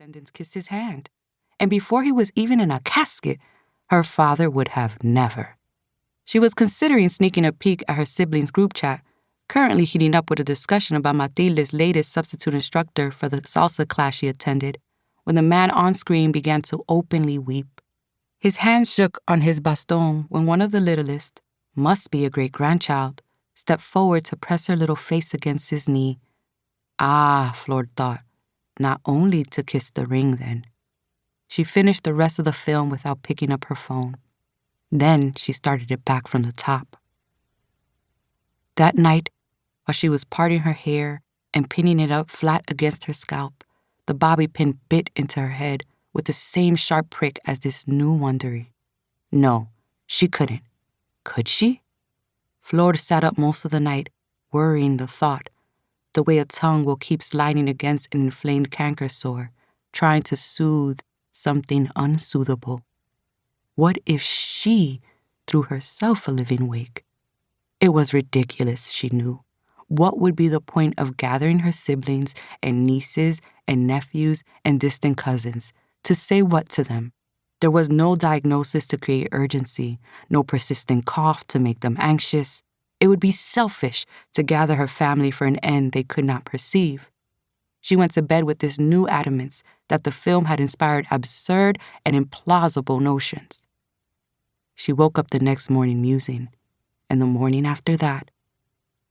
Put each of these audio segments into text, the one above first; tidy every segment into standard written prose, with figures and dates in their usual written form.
descendants kiss his hand. And before he was even in a casket, her father would have never. She was considering sneaking a peek at her siblings' group chat, currently heating up with a discussion about Matilde's latest substitute instructor for the salsa class she attended, when the man on screen began to openly weep. His hand shook on his baston when one of the littlest, must be a great-grandchild, stepped forward to press her little face against his knee. Ah, Flor thought, not only to kiss the ring then. She finished the rest of the film without picking up her phone. Then she started it back from the top. That night, while she was parting her hair and pinning it up flat against her scalp, the bobby pin bit into her head with the same sharp prick as this new wondery. No, she couldn't. Could she? Flor sat up most of the night, worrying the thought, the way a tongue will keep sliding against an inflamed canker sore, trying to soothe something unsoothable. What if she threw herself a living wake? It was ridiculous, she knew. What would be the point of gathering her siblings and nieces and nephews and distant cousins? To say what to them? There was no diagnosis to create urgency, no persistent cough to make them anxious. It would be selfish to gather her family for an end they could not perceive. She went to bed with this new adamance that the film had inspired absurd and implausible notions. She woke up the next morning musing, and the morning after that.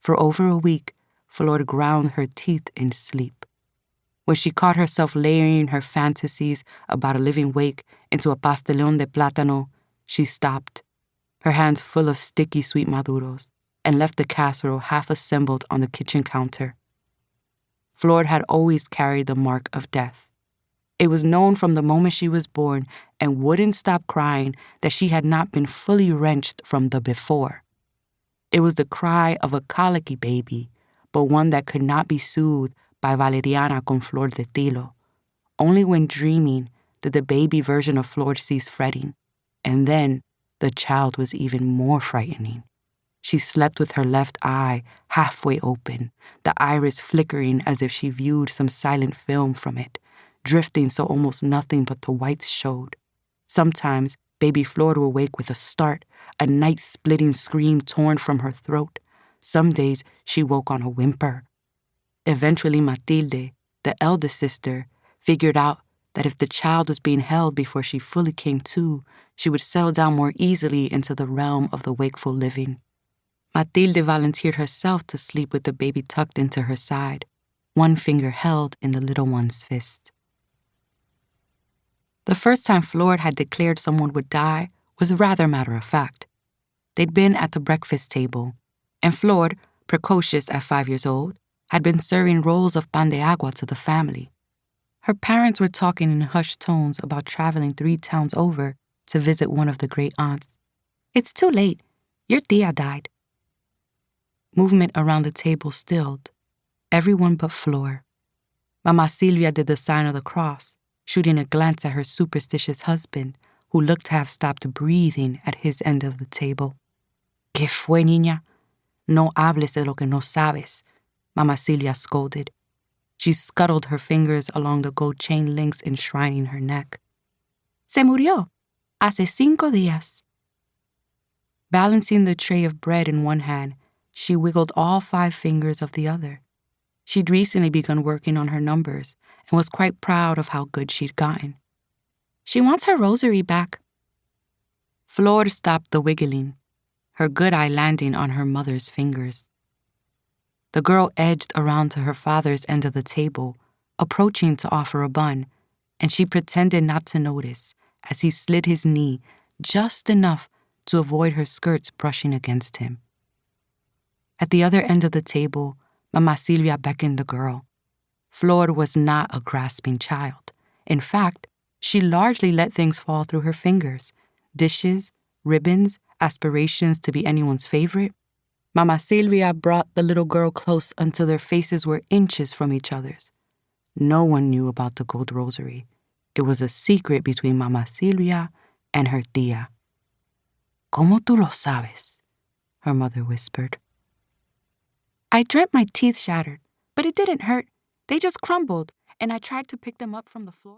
For over a week, Flor ground her teeth in sleep. When she caught herself layering her fantasies about a living wake into a pastelón de plátano, she stopped, her hands full of sticky sweet maduros, and left the casserole half assembled on the kitchen counter. Flor had always carried the mark of death. It was known from the moment she was born and wouldn't stop crying that she had not been fully wrenched from the before. It was the cry of a colicky baby, but one that could not be soothed by valeriana con flor de tilo. Only when dreaming did the baby version of Flor cease fretting, and then the child was even more frightening. She slept with her left eye halfway open, the iris flickering as if she viewed some silent film from it, drifting so almost nothing but the whites showed. Sometimes baby Flor would wake with a start, a night-splitting scream torn from her throat. Some days she woke on a whimper. Eventually Matilde, the eldest sister, figured out that if the child was being held before she fully came to, she would settle down more easily into the realm of the wakeful living. Matilde volunteered herself to sleep with the baby tucked into her side, one finger held in the little one's fist. The first time Flor had declared someone would die was rather matter-of-fact. They'd been at the breakfast table, and Flor, precocious at 5 years old, had been serving rolls of pan de agua to the family. Her parents were talking in hushed tones about traveling 3 towns over to visit one of the great aunts. "It's too late. Your tia died." Movement around the table stilled, everyone but Flor. Mama Silvia did the sign of the cross, shooting a glance at her superstitious husband, who looked to have stopped breathing at his end of the table. "¿Qué fue, niña? No hables de lo que no sabes," Mama Silvia scolded. She scuttled her fingers along the gold chain links enshrining her neck. "Se murió hace 5 días." Balancing the tray of bread in one hand, she wiggled all 5 fingers of the other. She'd recently begun working on her numbers and was quite proud of how good she'd gotten. "She wants her rosary back." Flor stopped the wiggling, her good eye landing on her mother's fingers. The girl edged around to her father's end of the table, approaching to offer a bun, and she pretended not to notice as he slid his knee just enough to avoid her skirts brushing against him. At the other end of the table, Mama Silvia beckoned the girl. Flor was not a grasping child. In fact, she largely let things fall through her fingers. Dishes, ribbons, aspirations to be anyone's favorite. Mama Silvia brought the little girl close until their faces were inches from each other's. No one knew about the gold rosary. It was a secret between Mama Silvia and her tía. "¿Cómo tú lo sabes?" her mother whispered. "I dreamt my teeth shattered, but it didn't hurt. They just crumbled, and I tried to pick them up from the floor."